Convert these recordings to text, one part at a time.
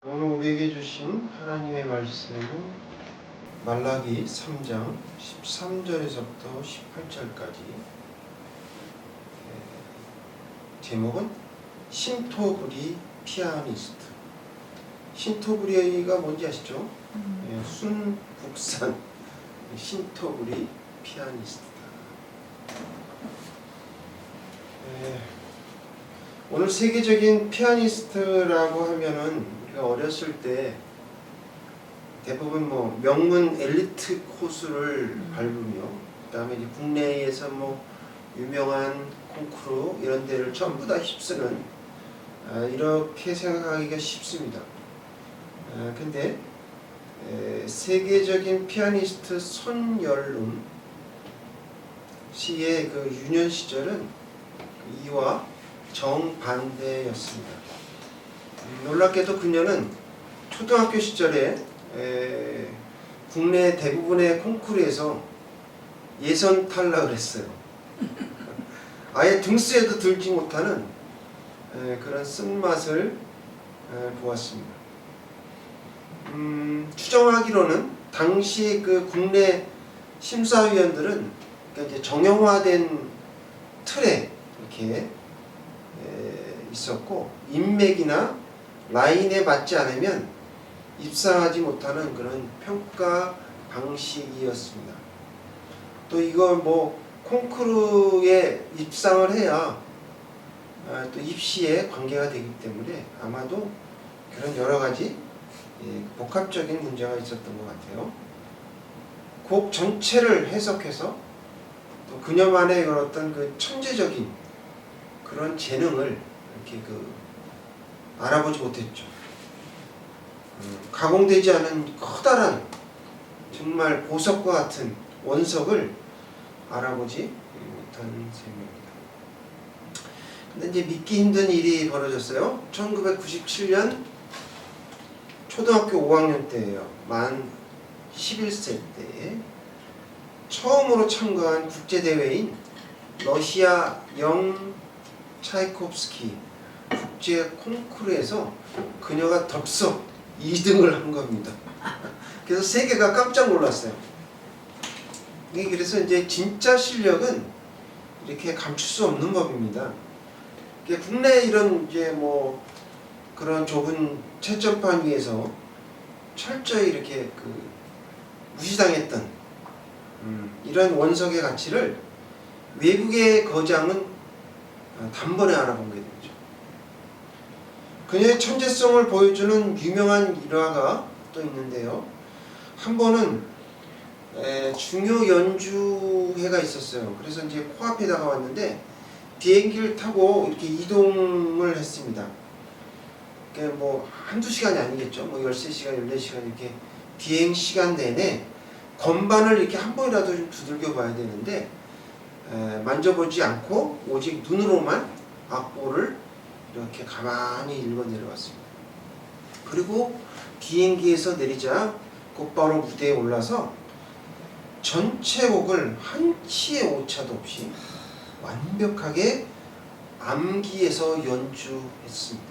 오늘 우리에게 주신 하나님의 말씀은 말라기 3장 13절에서부터 18절까지. 제목은 신토부리 피아니스트. 신토부리가 뭔지 아시죠? 순국산 신토부리 피아니스트다. 오늘 세계적인 피아니스트라고 하면은 우리가 어렸을 때 대부분 명문 엘리트 코스를 밟으며, 그다음에 이제 국내에서 유명한 콩쿠르 이런 데를 전부 다 휩쓰는, 이렇게 생각하기가 쉽습니다. 근데 세계적인 피아니스트 손열름 씨의 그 유년 시절은 이와 정반대였습니다. 놀랍게도 그녀는 초등학교 시절에 국내 대부분의 콩쿠르에서 예선 탈락을 했어요. 아예 등수에도 들지 못하는 그런 쓴맛을 보았습니다. 추정하기로는 당시 그 국내 심사위원들은 이제 정형화된 틀에 이렇게 있었고, 인맥이나 라인에 맞지 않으면 입상하지 못하는 그런 평가 방식이었습니다. 또 이거 콩쿠르에 입상을 해야 또 입시에 관계가 되기 때문에 아마도 그런 여러 가지 복합적인 문제가 있었던 것 같아요. 곡 전체를 해석해서 또 그녀만의 어떤 그 천재적인 그런 재능을 이렇게 알아보지 못했죠. 가공되지 않은 커다란 정말 보석과 같은 원석을 알아보지 못한 셈입니다. 근데 이제 믿기 힘든 일이 벌어졌어요. 1997년 초등학교 5학년 때예요. 만 11세 때 처음으로 참가한 국제대회인 러시아 영 차이콥스키 국제 콩쿠르에서 그녀가 덥석 2등을 한 겁니다. 그래서 세계가 깜짝 놀랐어요. 그래서 이제 진짜 실력은 이렇게 감출 수 없는 법입니다. 국내 이런 이제 그런 좁은 채점판 위에서 철저히 이렇게 무시당했던 이런 원석의 가치를 외국의 거장은 단번에 알아본 게 되죠. 그녀의 천재성을 보여주는 유명한 일화가 또 있는데요. 한 번은 중요 연주회가 있었어요. 그래서 이제 코앞에다가 왔는데 비행기를 타고 이렇게 이동을 했습니다. 한두 시간이 아니겠죠. 13시간, 14시간 이렇게 비행 시간 내내 건반을 이렇게 한 번이라도 좀 두들겨 봐야 되는데 만져보지 않고 오직 눈으로만 악보를 이렇게 가만히 읽어 내려왔습니다. 그리고 비행기에서 내리자 곧바로 무대에 올라서 전체 곡을 한치의 오차도 없이 완벽하게 암기해서 연주했습니다.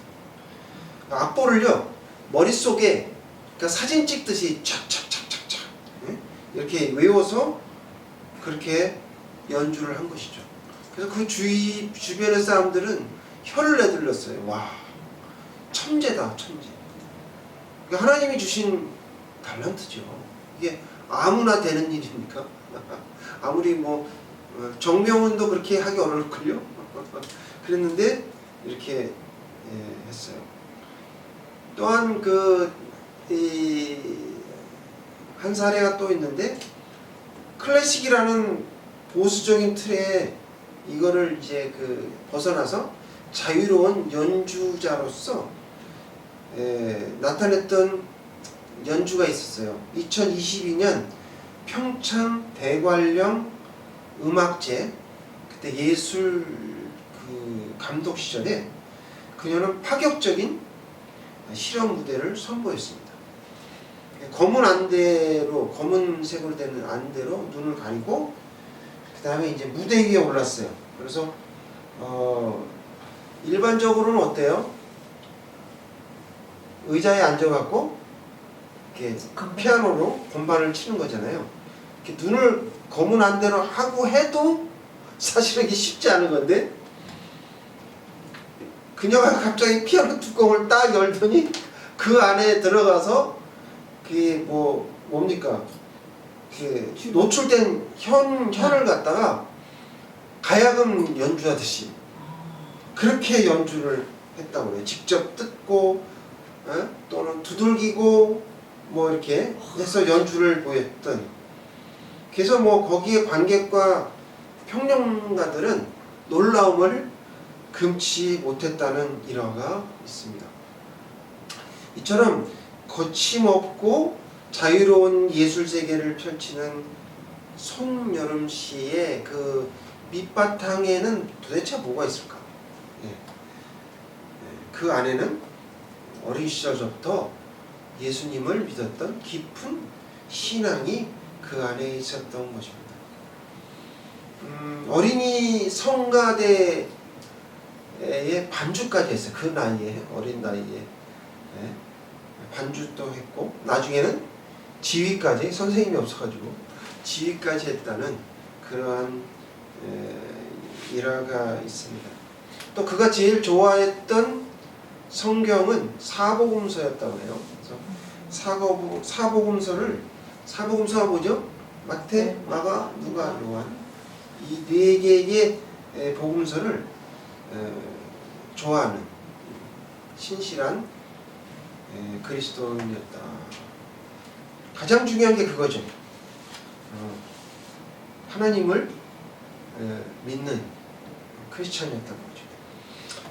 악보를요 머릿속에 사진 찍듯이 착착착착착 이렇게 외워서 그렇게 연주를 한 것이죠. 그래서 그 주변의 사람들은 혀를 내둘렀어요. 와, 천재다, 천재. 하나님이 주신 달란트죠. 이게 아무나 되는 일입니까? 아무리 정명훈도 그렇게 하기 어려울걸요? 그랬는데 이렇게 했어요. 또한 한 사례가 또 있는데, 클래식이라는 보수적인 틀에 이거를 이제 벗어나서 자유로운 연주자로서 나타냈던 연주가 있었어요. 2022년 평창 대관령 음악제, 그때 예술 감독 시절에 그녀는 파격적인 실험 무대를 선보였습니다. 검은색으로 되는 안대로 눈을 가리고 그 다음에 이제 무대 위에 올랐어요. 그래서 일반적으로는 어때요? 의자에 앉아갖고 이렇게 피아노로 건반을 치는 거잖아요. 이렇게 눈을 검은 안대로 하고 해도 사실은 이게 쉽지 않은 건데, 그녀가 갑자기 피아노 뚜껑을 딱 열더니 그 안에 들어가서 그게 뭡니까? 그 노출된 현을 갖다가 가야금 연주하듯이 그렇게 연주를 했다고 그래요. 직접 뜯고 또는 두들기고 이렇게 해서 연주를 보였던. 그래서 거기에 관객과 평론가들은 놀라움을 금치 못했다는 일화가 있습니다. 이처럼 거침없고 자유로운 예술 세계를 펼치는 손여름 씨의 그 밑바탕에는 도대체 뭐가 있을까? 그 안에는 어린 시절부터 예수님을 믿었던 깊은 신앙이 그 안에 있었던 것입니다. 어린이 성가대의 반주까지 했어요. 그 나이에, 어린 나이에 반주도 했고, 나중에는 지휘까지, 선생님이 없어가지고 지휘까지 했다는 그러한 일화가 있습니다. 또 그가 제일 좋아했던 성경은 사복음서였다고 해요. 그래서 사복음서가 뭐죠? 마태, 마가, 누가, 요한, 이 네 개의 복음서를 좋아하는 신실한 그리스도인이었다. 가장 중요한 게 그거죠. 하나님을 믿는 크리스찬이었다는 거죠.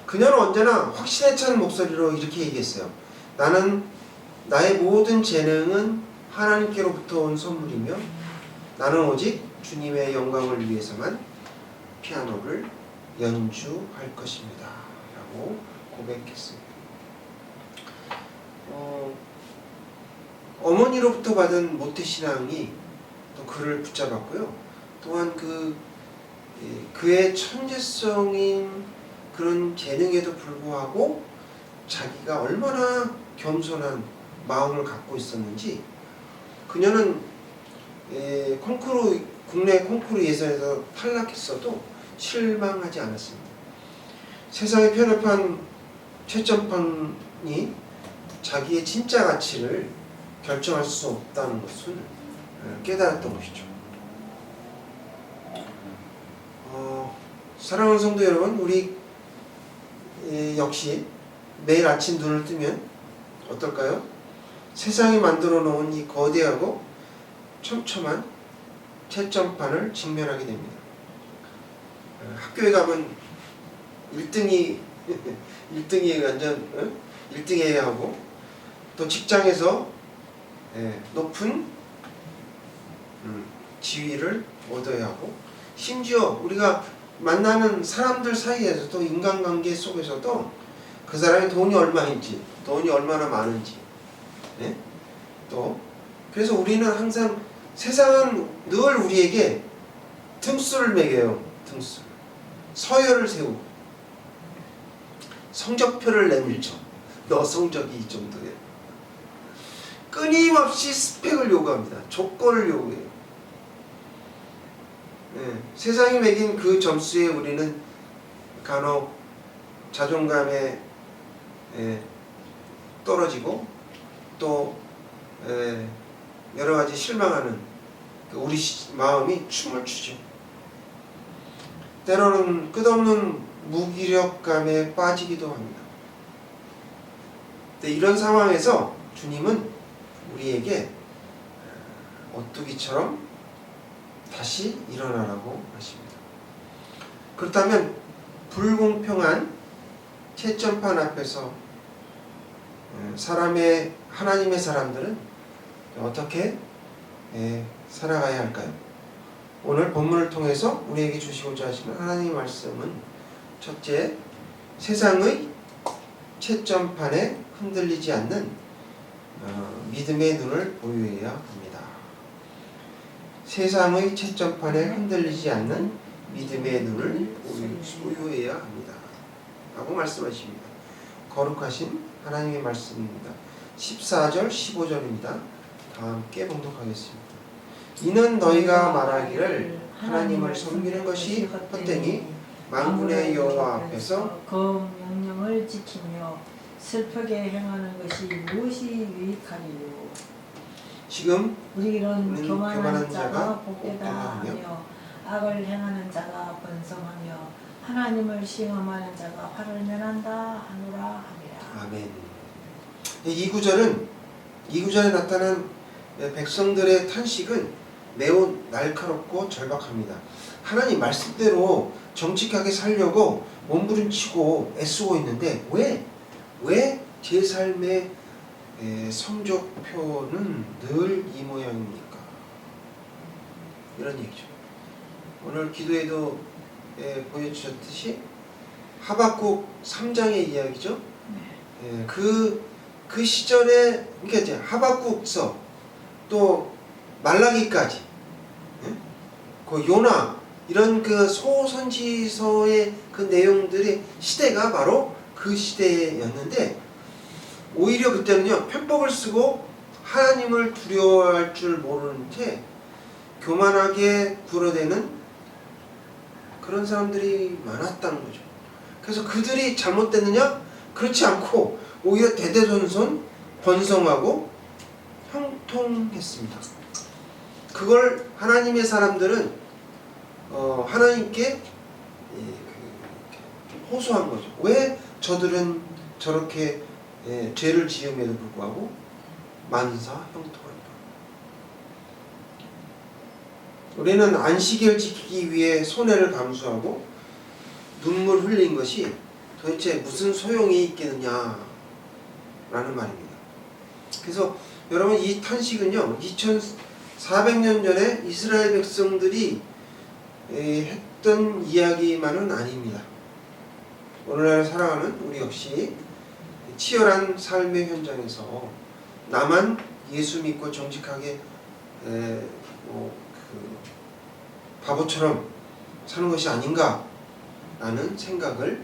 그녀는 언제나 확신에 찬 목소리로 이렇게 얘기했어요. 나는 나의 모든 재능은 하나님께로부터 온 선물이며 나는 오직 주님의 영광을 위해서만 피아노를 연주할 것입니다. 라고 고백했습니다. 어머니로부터 받은 모태신앙이 또 그를 붙잡았고요. 또한 그의 천재성인 그런 재능에도 불구하고 자기가 얼마나 겸손한 마음을 갖고 있었는지, 그녀는 국내 콩쿠르 예선에서 탈락했어도 실망하지 않았습니다. 세상에 편협한 최첨판이 자기의 진짜 가치를 결정할 수 없다는 것을 깨달았던 것이죠. 사랑하는 성도 여러분, 우리 역시 매일 아침 눈을 뜨면 어떨까요? 세상이 만들어 놓은 이 거대하고 촘촘한 채점판을 직면하게 됩니다. 학교에 가면 1등이 완전 1등해야 하고, 또 직장에서 높은 지위를 얻어야 하고, 심지어 우리가 만나는 사람들 사이에서도, 인간관계 속에서도 그 사람이 돈이 얼마인지, 돈이 얼마나 많은지, 또 그래서 우리는 항상, 세상은 늘 우리에게 등수를 매겨요. 등수, 서열을 세우고 성적표를 내밀죠. 너 성적이 이 정도야. 끊임없이 스펙을 요구합니다. 조건을 요구해요. 세상이 매긴 그 점수에 우리는 간혹 자존감에 떨어지고, 또 여러 가지 실망하는 우리 마음이 춤을 추죠. 때로는 끝없는 무기력감에 빠지기도 합니다. 근데 이런 상황에서 주님은 우리에게 오뚜기처럼 다시 일어나라고 하십니다. 그렇다면 불공평한 채점판 앞에서 하나님의 사람들은 어떻게 살아가야 할까요? 오늘 본문을 통해서 우리에게 주시고자 하시는 하나님의 말씀은, 첫째, 세상의 채점판에 흔들리지 않는 믿음의 눈을 보유해야 합니다. 세상의 채점판에 흔들리지 않는 믿음의 눈을 보유해야 합니다. 라고 말씀하십니다. 거룩하신 하나님의 말씀입니다. 14절 15절입니다. 다 함께 봉독하겠습니다. 이는 너희가 말하기를 하나님을 섬기는 것이 헛되니 만군의 여호와 앞에서 그 명령을 지키며 슬프게 행하는 것이 무엇이 유익하리요. 지금 우리는 교만한 자가 복되다 복되다 하며 악을 행하는 자가 번성하며 하나님을 시험하는 자가 화를 면한다 하노라 하니라. 아멘. 이 구절에 나타난 백성들의 탄식은 매우 날카롭고 절박합니다. 하나님 말씀대로 정직하게 살려고 몸부림치고 애쓰고 있는데 왜 제 삶의 성적표는 늘 이 모양입니까? 이런 얘기죠. 오늘 기도에도 보여주셨듯이 하박국 3장의 이야기죠. 그 시절에, 그러니까 이제 하박국서 또 말라기까지, 그 요나 이런 그 소선지서의 그 내용들의 시대가 바로 그 시대였는데, 오히려 그때는요 편법을 쓰고 하나님을 두려워할 줄 모르는 채 교만하게 굴어대는 그런 사람들이 많았다는 거죠. 그래서 그들이 잘못됐느냐? 그렇지 않고 오히려 대대손손 번성하고 형통했습니다. 그걸 하나님의 사람들은 하나님께 호소한 거죠. 왜 저들은 저렇게 죄를 지음에도 불구하고 만사 형통한가? 우리는 안식일을 지키기 위해 손해를 감수하고 눈물 흘린 것이 도대체 무슨 소용이 있겠느냐 라는 말입니다. 그래서 여러분, 이 탄식은요 2400년 전에 이스라엘 백성들이 했던 이야기만은 아닙니다. 오늘날 살아가는 우리 역시 치열한 삶의 현장에서 나만 예수 믿고 정직하게 바보처럼 사는 것이 아닌가 라는 생각을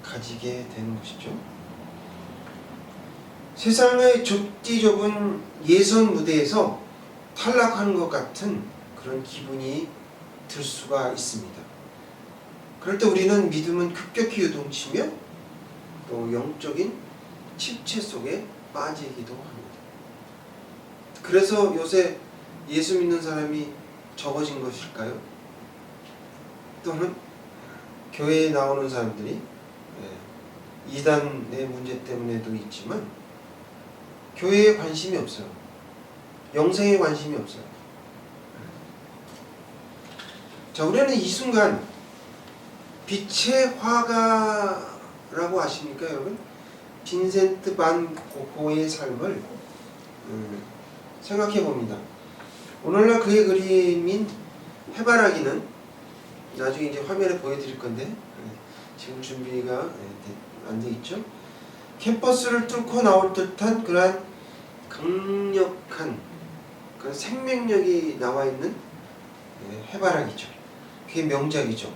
가지게 되는 것이죠. 세상의 좁디 좁은 예선 무대에서 탈락하는 것 같은 그런 기분이 들 수가 있습니다. 그럴 때 우리는 믿음은 급격히 요동치며 또 영적인 침체 속에 빠지기도 합니다. 그래서 요새 예수 믿는 사람이 적어진 것일까요? 또는 교회에 나오는 사람들이 이단의 문제 때문에도 있지만 교회에 관심이 없어요. 영생에 관심이 없어요. 자, 우리는 이 순간 빛의 화가라고 아십니까, 여러분? 빈센트 반 고흐의 삶을 생각해 봅니다. 오늘날 그의 그림인 해바라기는 나중에 이제 화면에 보여드릴 건데 지금 준비가 안 돼 있죠. 캠퍼스를 뚫고 나올 듯한 그러한 강력한 그런 생명력이 나와 있는 해바라기죠. 그게 명작이죠.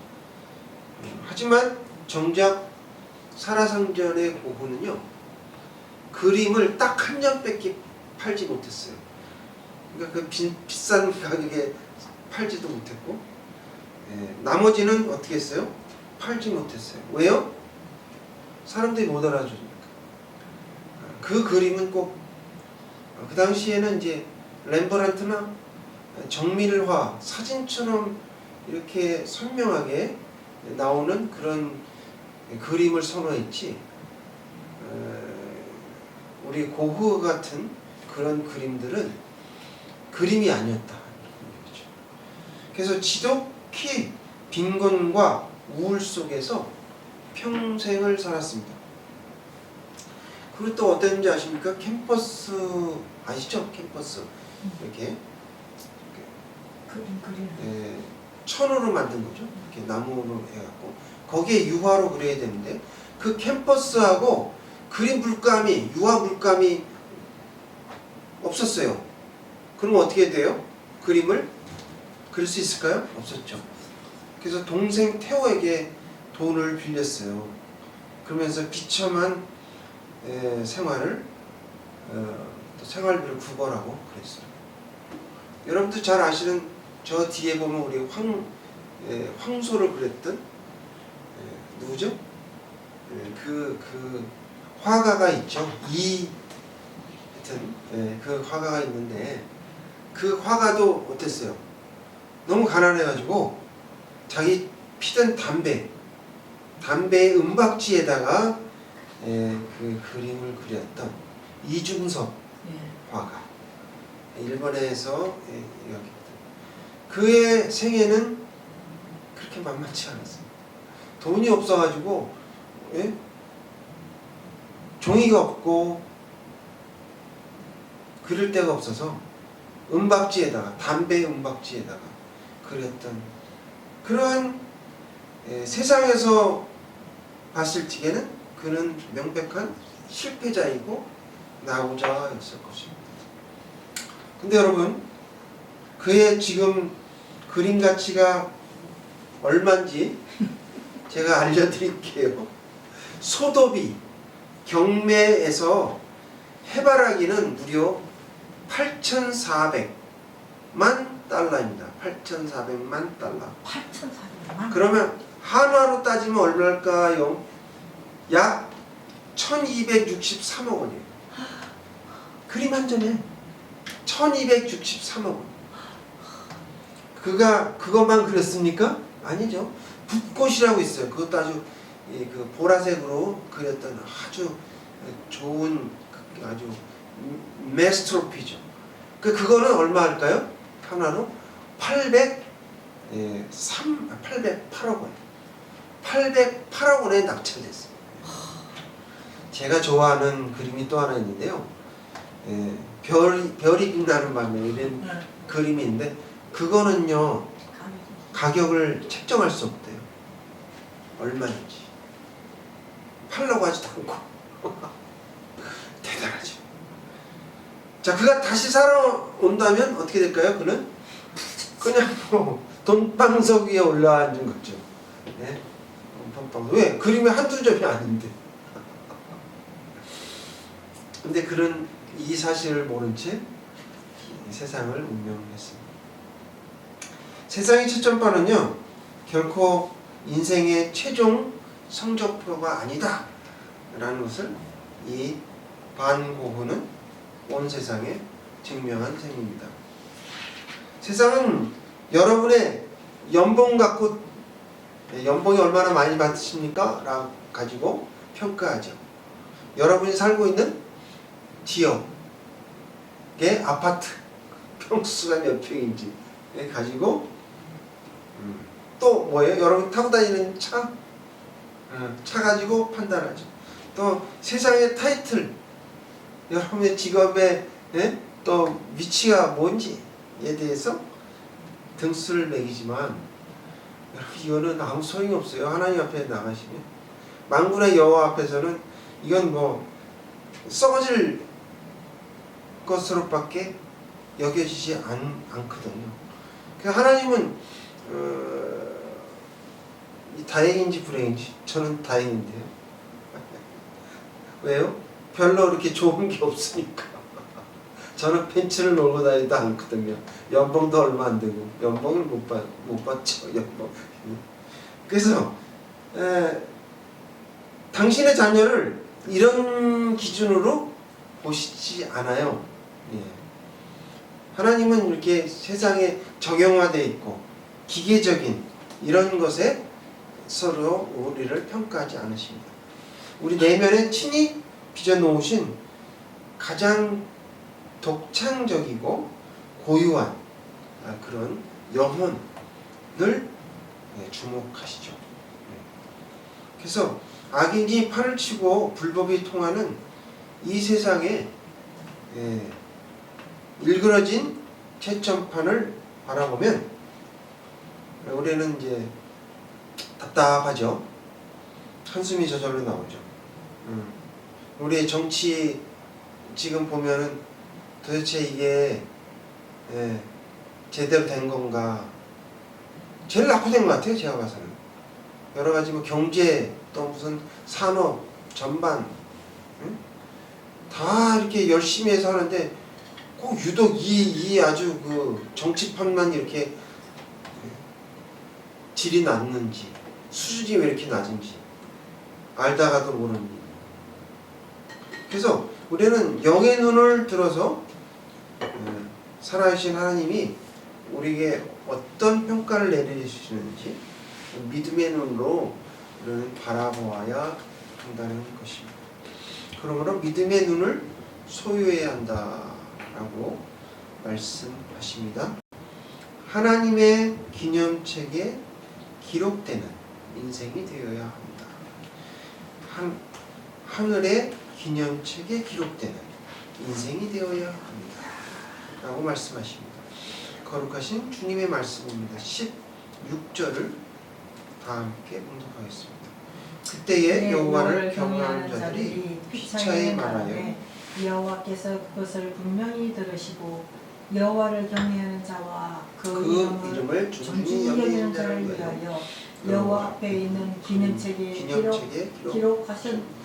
하지만 정작 살아상전의 고흐는요 그림을 딱 한 장밖에 팔지 못했어요. 그러니까 그 비싼 가격에 팔지도 못했고, 나머지는 어떻게 했어요? 팔지 못했어요. 왜요? 사람들이 못 알아주니까. 그 그림은 꼭 그 당시에는 이제 렘브란트나 정밀화 사진처럼 이렇게 선명하게 나오는 그런 그림을 선호했지, 우리 고흐 같은 그런 그림들은 그림이 아니었다. 그래서 지독히 빈곤과 우울 속에서 평생을 살았습니다. 그리고 또 어땠는지 아십니까? 캠퍼스 아시죠? 캠퍼스 이렇게 천으로 만든 거죠. 이렇게 나무로 해갖고 거기에 유화로 그려야 되는데 그 캠퍼스하고 그림 물감이 유화 물감이 없었어요. 그럼 어떻게 돼요? 그림을 그릴 수 있을까요? 없었죠. 그래서 동생 태호에게 돈을 빌렸어요. 그러면서 비참한 생활을 또 생활비를 구걸하고 그랬어요. 여러분들 잘 아시는 저 뒤에 보면 우리 황소를 그렸던 누구죠? 그 화가가 있죠. 하여튼 그 화가가 있는데 그 화가도 어땠어요? 너무 가난해가지고 자기 피던 담배의 은박지에다가 그 그림을 그렸던 이중섭 화가, 일본에서 여기 그의 생애는 그렇게 만만치 않았어요. 돈이 없어가지고 종이가 없고 그릴 데가 없어서 은박지에다가 담배 은박지에다가 그렸던 그러한 세상에서 봤을 적에는 그는 명백한 실패자이고 나우자였을 것입니다. 근데 여러분, 그의 지금 그림 가치가 얼마인지 제가 알려드릴게요. 소도비 경매에서 해바라기는 무려 8,400만 달러입니다. 8,400만 달러. 8,400만? 그러면 한화로 따지면 얼마일까요? 약 1,263억 원이에요. 그림 한 점에 1,263억 원. 그것만 그렸습니까? 아니죠. 붓꽃이라고 있어요. 그것도 아주 그 보라색으로 그렸던 아주 좋은 아주 메스트로피죠. 그거는 얼마 할까요? 하나로 808억 원. 808억 원에 낙찰됐어요. 제가 좋아하는 그림이 또 하나 있는데요. 별이 빛나는 밤에 이런 그림이 있는데 그거는요 가격을 책정할 수 없대요. 얼마인지 팔려고 하지도 않고 대단하죠. 자, 그가 다시 살아온다면 어떻게 될까요? 그는 그냥 돈방석 위에 올라앉은 거죠. 네? 돈방석. 왜? 그림이 한두 점이 아닌데. 근데 그는 이 사실을 모른 채 세상을 운명했습니다. 세상의 채점판은요 결코 인생의 최종 성적표가 아니다 라는 것을 이 반 고흐는 온 세상에 증명한 셈입니다. 세상은 여러분의 연봉 갖고 연봉이 얼마나 많이 받으십니까? 라고 가지고 평가하죠. 여러분이 살고 있는 지역의 아파트 평수가 몇 평인지 가지고 또 뭐예요? 여러분 타고 다니는 차 가지고 판단하죠. 또 세상의 타이틀, 여러분의 직업의 또 위치가 뭔지에 대해서 등수를 매기지만 여러분 이거는 아무 소용이 없어요. 하나님 앞에 나가시면 만군의 여호와 앞에서는 이건 뭐 썩어질 것으로밖에 여겨지지 않거든요. 그러니까 하나님은 다행인지 불행인지 저는 다행인데요. 왜요? 별로 이렇게 좋은 게 없으니까. 저는 벤츠를 몰고 다니지도 않거든요. 연봉도 얼마 안 되고 연봉을 못 받죠. 연봉. 그래서 당신의 자녀를 이런 기준으로 보시지 않아요. 예. 하나님은 이렇게 세상에 정형화되어 있고 기계적인 이런 것에 서로 우리를 평가하지 않으십니다. 우리 내면에 친히 빚어놓으신 가장 독창적이고 고유한 그런 영혼을 주목하시죠. 그래서 악인이 판을 치고 불법이 통하는 이 세상에 일그러진 채점판을 바라보면 우리는 이제 답답하죠. 한숨이 저절로 나오죠. 우리의 정치 지금 보면은 도대체 이게 제대로 된 건가? 제일 낙후된 것 같아요. 제가 봐서는 여러 가지 뭐 경제 또 무슨 산업 전반 다 이렇게 열심히 해서 하는데 꼭 유독 이 아주 그 정치판만 이렇게 질이 낮는지 수준이 왜 이렇게 낮은지 알다가도 모르는 일. 그래서 우리는 영의 눈을 들어서 살아계신 하나님이 우리에게 어떤 평가를 내리시는지 믿음의 눈으로 우리는 바라보아야 한다는 것입니다. 그러므로 믿음의 눈을 소유해야 한다라고 말씀하십니다. 하나님의 기념책에 기록되는 인생이 되어야 합니다. 하늘의 기념책에 기록되는 인생이 되어야 합니다. 라고 말씀하십니다. 거룩하신 주님의 말씀입니다. 16절을 다 함께 봉독하겠습니다. 그때에 여호와를 경외하는 자들이 피차에 말하여 여호와께서 그것을 분명히 들으시고 여호와를 경외하는 자와 그 이름을 존중히 여기는 여기는 자를 자를 위하여 여호와 앞에 있는 기념책에 기록하셨습니다.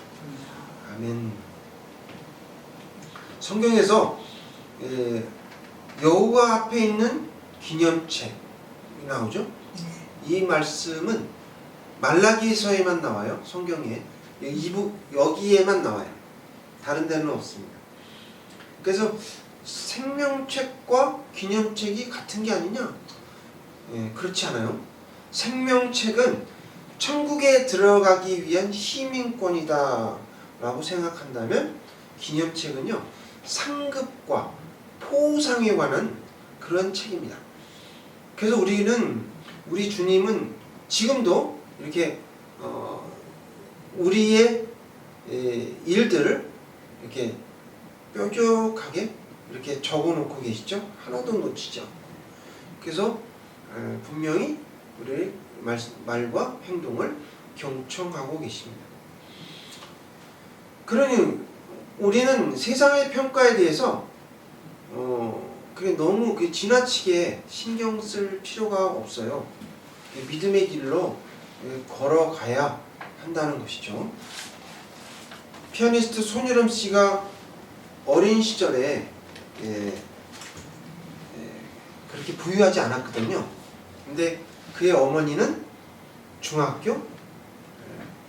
아멘. 성경에서 여호와 앞에 있는 기념책이 나오죠. 이 말씀은 말라기서에만 나와요. 성경에 여기에만 나와요. 다른 데는 없습니다. 그래서 생명책과 기념책이 같은 게 아니냐? 그렇지 않아요. 생명책은 천국에 들어가기 위한 시민권이다 라고 생각한다면 기념책은요 상급과 포상에 관한 그런 책입니다. 그래서 우리 주님은 지금도 이렇게 우리의 일들을 이렇게 뾰족하게 이렇게 적어놓고 계시죠. 하나도 놓치지 않고. 그래서 분명히 우리의 말과 행동을 경청하고 계십니다. 그러니 우리는 세상의 평가에 대해서 그게 너무 지나치게 신경 쓸 필요가 없어요. 믿음의 길로 걸어가야 한다는 것이죠. 피아니스트 손유름 씨가 어린 시절에 그렇게 부유하지 않았거든요. 근데 그의 어머니는 중학교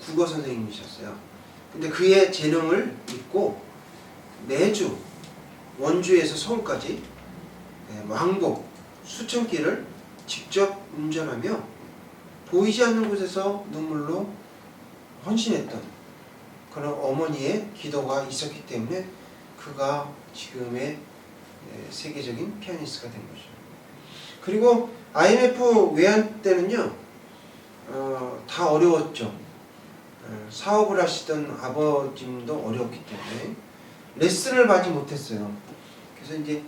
국어 선생님이셨어요. 근데 그의 재능을 믿고 매주 원주에서 서울까지 왕복 수천 길을 직접 운전하며 보이지 않는 곳에서 눈물로 헌신했던 그런 어머니의 기도가 있었기 때문에 그가 지금의 세계적인 피아니스트가 된 거죠. 그리고 IMF 외환 때는요 다 어려웠죠. 사업을 하시던 아버님도 어려웠기 때문에 레슨을 받지 못했어요. 그래서 이제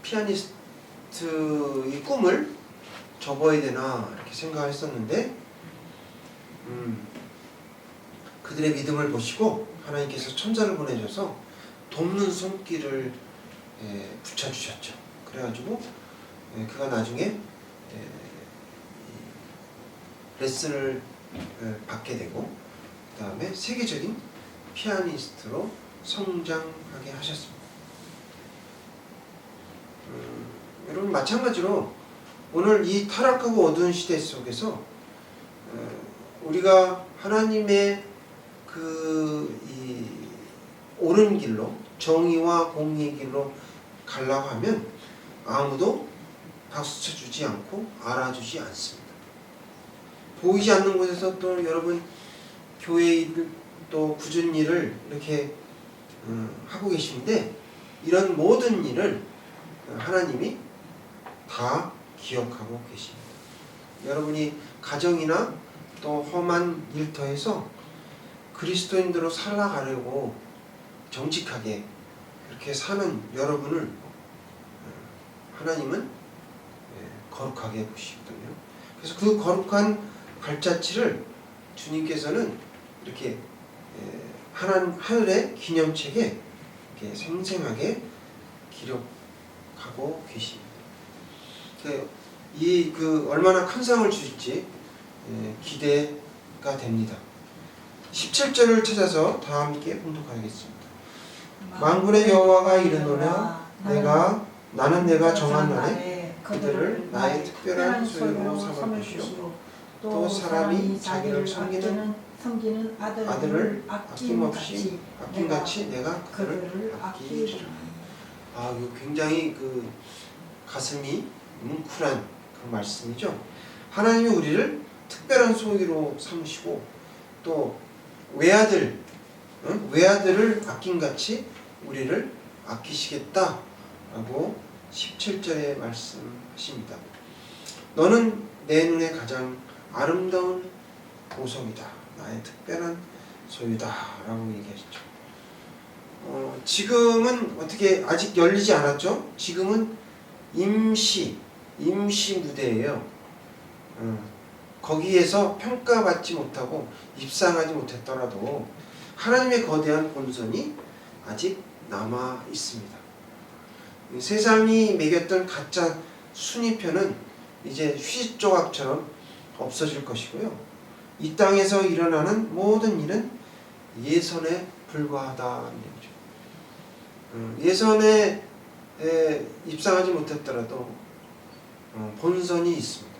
피아니스트의 꿈을 접어야 되나 이렇게 생각했었는데 그들의 믿음을 보시고 하나님께서 천사를 보내줘서 돕는 손길을 붙여주셨죠. 그래가지고 그가 나중에 레슨을 받게 되고 그 다음에 세계적인 피아니스트로 성장하게 하셨습니다. 여러분 마찬가지로 오늘 이 타락하고 어두운 시대 속에서 우리가 하나님의 이 옳은 길로 정의와 공의의 길로 가려고 하면 아무도 박수 쳐주지 않고 알아주지 않습니다. 보이지 않는 곳에서 또 여러분 교회 일, 또 굳은 일을 이렇게 하고 계신데 이런 모든 일을 하나님이 다 기억하고 계십니다. 여러분이 가정이나 또 험한 일터에서 그리스도인들로 살아가려고 정직하게 이렇게 사는 여러분을 하나님은 거룩하게 보시거든요. 그래서 그 거룩한 발자취를 주님께서는 이렇게 하늘의 기념책에 이렇게 생생하게 기록하고 계십니다. 얼마나 큰 상을 주실지 기대가 됩니다. 17절을 찾아서 다 함께 봉독하겠습니다. 만군의 여호와가 이르노라 나는 내가 정한 날에 그들을 나의 특별한 소유로 삼을 것이요 또 사람이 자기를 섬기는 아들을 아낌같이 내가 그들을 아끼리라. 이거 굉장히 그 가슴이 뭉클한 그 말씀이죠. 하나님이 우리를 특별한 소유로 삼으시고 또 외아들을 아낌같이 우리를 아끼시겠다라고 17절에 말씀하십니다. 너는 내 눈에 가장 아름다운 보석이다. 나의 특별한 소유다 라고 얘기하시죠. 지금은 어떻게 아직 열리지 않았죠? 지금은 임시 무대예요. 거기에서 평가받지 못하고 입상하지 못했더라도 하나님의 거대한 본선이 아직 남아 있습니다. 세상이 매겼던 가짜 순위표는 이제 휴지 조각처럼 없어질 것이고요. 이 땅에서 일어나는 모든 일은 예선에 불과하다는 얘기죠. 예선에 입상하지 못했더라도 본선이 있습니다.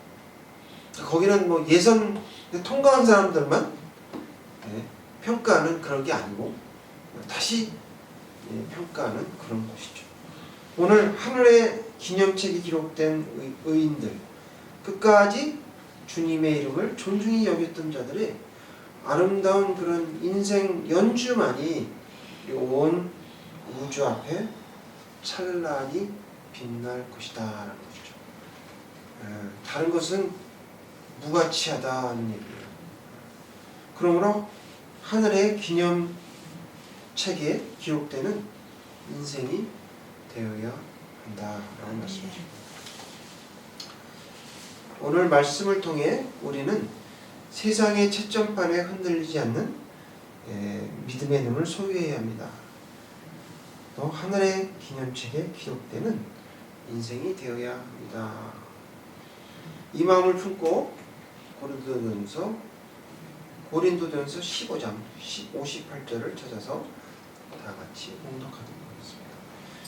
거기는 뭐 예선 통과한 사람들만 평가하는 그런 게 아니고 다시 평가하는 그런 곳이죠. 오늘 하늘의 기념책이 기록된 의인들, 끝까지 주님의 이름을 존중히 여겼던 자들의 아름다운 그런 인생 연주만이 온 우주 앞에 찬란히 빛날 것이다 라는 것이죠. 다른 것은 무가치하다는 얘기예요. 그러므로 하늘의 기념책에 기록되는 인생이 되어야 한다라는 말씀이죠. 오늘 말씀을 통해 우리는 세상의 채점판에 흔들리지 않는 믿음의 눈을 소유해야 합니다. 또 하늘의 기념책에 기록되는 인생이 되어야 합니다. 이 마음을 품고 고린도전서 15장 58절을 찾아서 다 같이 봉독하도록 하겠습니다.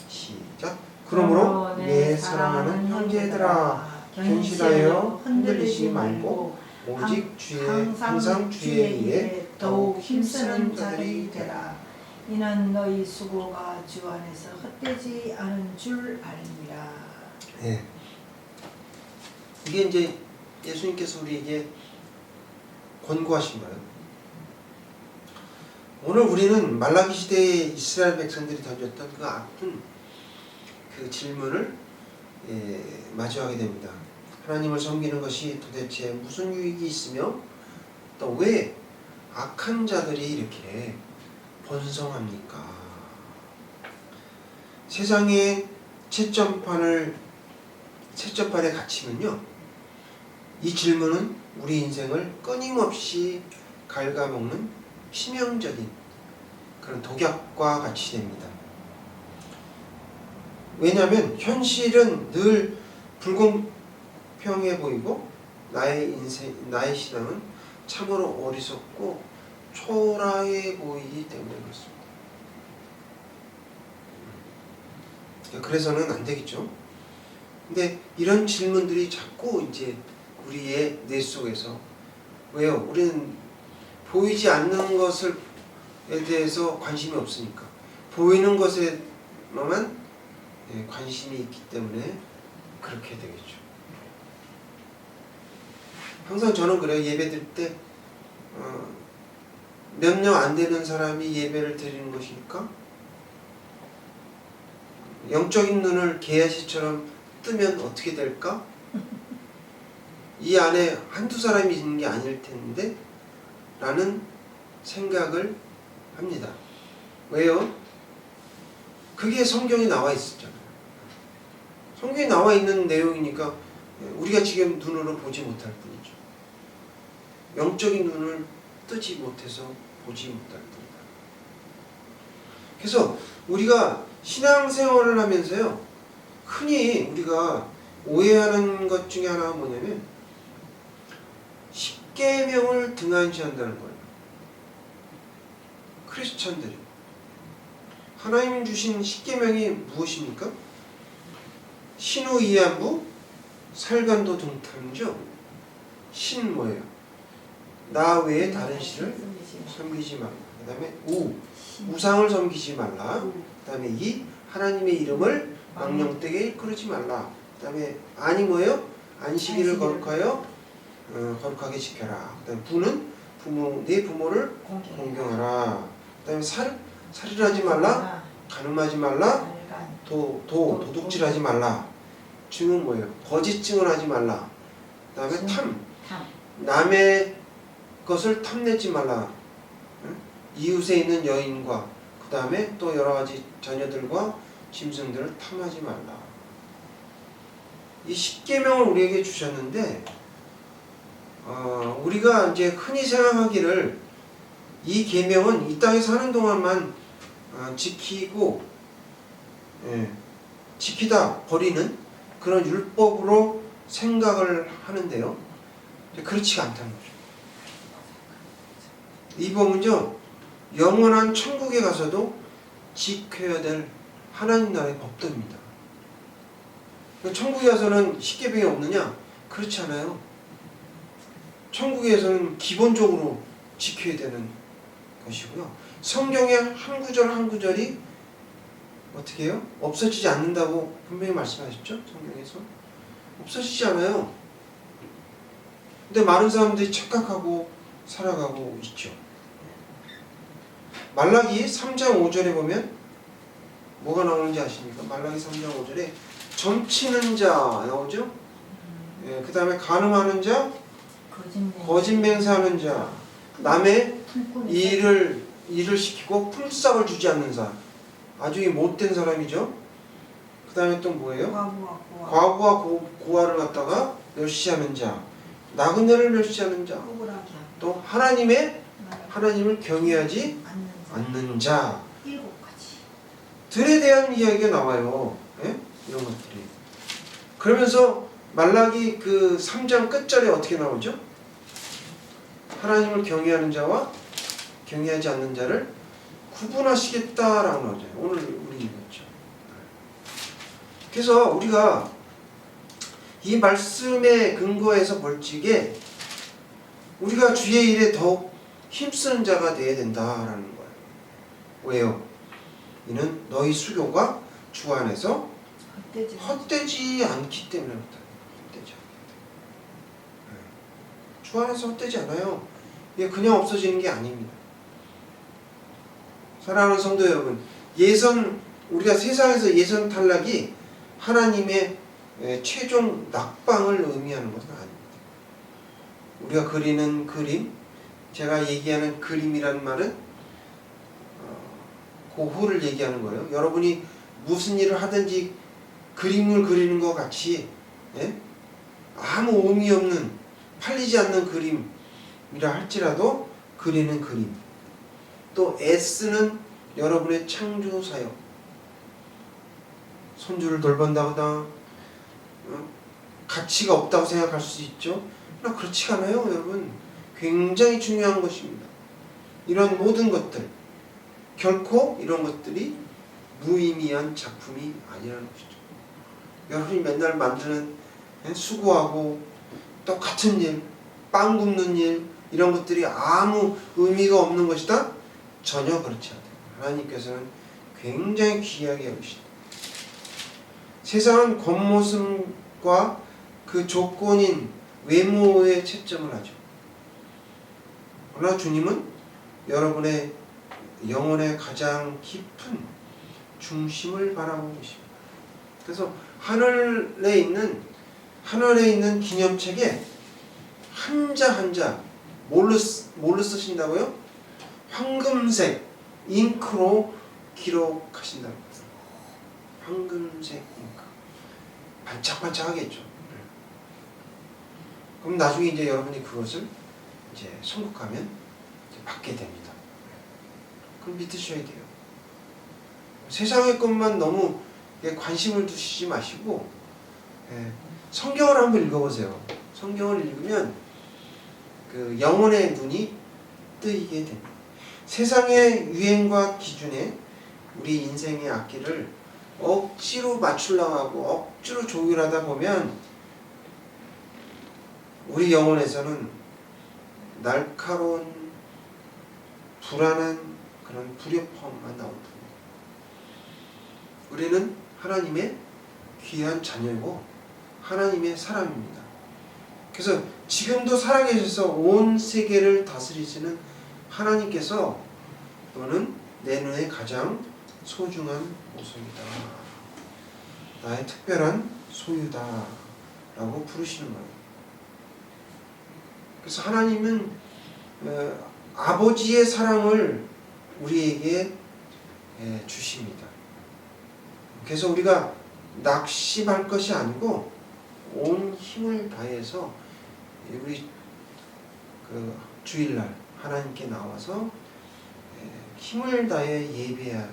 시작. 그러므로 내 사랑하는 형제들아 견실하여 흔들리지 말고 오직 항상 주의 일에 더욱 힘쓰는 자들이 되라. 이는 너희 수고가 주 안에서 헛되지 않은 줄 알미라. 네. 이게 이제 예수님께서 우리에게 권고하신 거예요. 오늘 우리는 말라기 시대의 이스라엘 백성들이 던졌던 그 아픈 그 질문을 마주하게 됩니다. 하나님을 섬기는 것이 도대체 무슨 유익이 있으며 또 왜 악한 자들이 이렇게 번성합니까? 세상의 채점판에 갇히면요, 이 질문은 우리 인생을 끊임없이 갉아먹는 치명적인 그런 독약과 같이 됩니다. 왜냐하면 현실은 늘 불공평해 보이고 나의 신앙은 참으로 어리석고 초라해 보이기 때문에 그렇습니다. 그래서는 안 되겠죠. 근데 이런 질문들이 자꾸 이제 우리의 뇌 속에서, 왜요? 우리는 보이지 않는 것에 대해서 관심이 없으니까 보이는 것에만 관심이 있기 때문에 그렇게 되겠죠. 항상 저는 그래요. 예배 드릴 때 몇 명 안 되는 사람이 예배를 드리는 것이니까 영적인 눈을 개야시처럼 뜨면 어떻게 될까? 이 안에 한두 사람이 있는 게 아닐 텐데 라는 생각을 합니다. 왜요? 그게 성경에 나와 있었잖아요. 성경에 나와 있는 내용이니까 우리가 지금 눈으로 보지 못할 뿐이죠. 영적인 눈을 뜨지 못해서 보지 못할 뿐이다. 그래서 우리가 신앙생활을 하면서요, 흔히 우리가 오해하는 것 중에 하나가 뭐냐면 십계명을 등한시한다는 거예요. 크리스천들이 하나님 주신 십계명이 무엇입니까? 신우 이안부 살간도 동탐죠. 신 뭐예요? 나 외에 다른 신을 섬기지 말라. 그 다음에 우상을 섬기지 말라. 그 다음에 이 하나님의 이름을 망령되게 일컬지 말라. 그 다음에 안이 뭐예요? 안식일을 거룩하여 거룩하게 지켜라. 그 다음에 부는 네 부모를 공경하라. 그 다음에 살인하지 말라. 간음하지 말라. 도둑질하지 말라. 증은 뭐예요? 거짓 증언 하지 말라. 그 다음에 탐. 남의 것을 탐내지 말라. 이웃에 있는 여인과 그 다음에 또 여러 가지 자녀들과 짐승들을 탐하지 말라. 이 십계명을 우리에게 주셨는데 우리가 이제 흔히 생각하기를 이 계명은 이 땅에 사는 동안만 지키고 지키다 버리는 그런 율법으로 생각을 하는데요. 그렇지가 않다는 거죠. 이 법은요, 영원한 천국에 가서도 지켜야 될 하나님 나라의 법도입니다. 천국에 가서는 십계명이 없느냐? 그렇지 않아요. 천국에서는 기본적으로 지켜야 되는 것이고요. 성경의 한 구절 한 구절이 어떻게 해요? 없어지지 않는다고 분명히 말씀하셨죠? 성경에서. 없어지지 않아요. 근데 많은 사람들이 착각하고 살아가고 있죠. 말라기 3장 5절에 보면 뭐가 나오는지 아십니까? 말라기 3장 5절에 점치는 자 나오죠? 그 다음에 간음하는 자, 거짓 맹세하는 자, 남의 일을 시키고 품삯을 주지 않는 사람, 아주 못된 사람이죠. 그 다음에 또 뭐예요? 과부와 고아를 갖다가 멸시하는 자, 나그네를 멸시하는 자, 또 하나님을 경외하지 않는 자들에 대한 이야기가 나와요. 예? 이런 것들이. 그러면서 말라기 그 3장 끝절에 어떻게 나오죠? 하나님을 경외하는 자와 경외하지 않는 자를 구분하시겠다라고 나오죠. 오늘 우리 읽었죠. 그래서 우리가 이 말씀에 근거해서 볼 적에 우리가 주의 일에 더욱 힘쓰는 자가 되어야 된다라는 거예요. 왜요? 이는 너희 수고가 주 안에서 헛되지 않기 때문에 헛되지 않기 때문에. 주 안에서 헛되지 않아요. 이게 그냥 없어지는 게 아닙니다. 사랑하는 성도 여러분, 우리가 세상에서 예선 탈락이 하나님의 최종 낙방을 의미하는 것은 아닙니다. 우리가 그리는 그림, 제가 얘기하는 그림이란 말은 고후를 얘기하는 거예요. 여러분이 무슨 일을 하든지 그림을 그리는 것 같이 아무 의미 없는 팔리지 않는 그림이라 할지라도 그리는 그림, 또 애쓰는 여러분의 창조 사역, 손주를 돌본다거나 가치가 없다고 생각할 수 있죠. 그러나 그렇지 않아요, 여러분. 굉장히 중요한 것입니다. 이런 모든 것들, 결코 이런 것들이 무의미한 작품이 아니라는 것이죠. 여러분이 맨날 만드는 수고하고 똑같은 일, 빵 굽는 일, 이런 것들이 아무 의미가 없는 것이다? 전혀 그렇지 않아요. 하나님께서는 굉장히 귀하게 여기시다. 세상은 겉모습과 그 조건인 외모에 채점을 하죠. 그러나 주님은 여러분의 영혼의 가장 깊은 중심을 바라보고 계십니다. 그래서 하늘에 있는 기념책에 한자 한자 뭘로 쓰신다고요? 황금색 잉크로 기록하신다고. 황금색 잉크. 반짝반짝하겠죠. 그럼 나중에 이제 여러분이 그것을 이제 선곡하면 이제 받게 됩니다. 그럼 믿으셔야 돼요. 세상의 것만 너무 관심을 두시지 마시고 성경을 한번 읽어보세요. 성경을 읽으면 그 영혼의 눈이 뜨이게 됩니다. 세상의 유행과 기준에 우리 인생의 악기를 억지로 맞추려고 하고 억지로 조율하다 보면 우리 영혼에서는 날카로운 불안한 그런 불협화음만 나올 뿐입니다. 우리는 하나님의 귀한 자녀이고 하나님의 사람입니다. 그래서 지금도 살아계셔서 온 세계를 다스리시는 하나님께서 너는 내 눈에 가장 소중한 모습이다. 나의 특별한 소유다. 라고 부르시는 거예요. 그래서 하나님은 아버지의 사랑을 우리에게 주십니다. 그래서 우리가 낙심할 것이 아니고 온 힘을 다해서 우리 그 주일날 하나님께 나와서 힘을 다해 예배해야 하는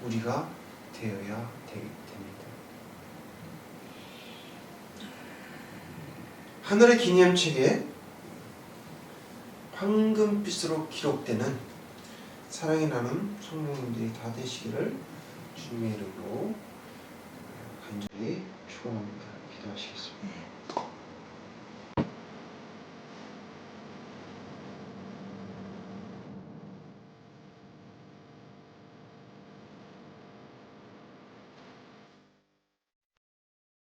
우리가 되어야 됩니다. 하늘의 기념책에 황금빛으로 기록되는 사랑의 나눔 성도님들이 다 되시기를 주님의 이름으로 간절히 축원합니다. 기도하시겠습니다.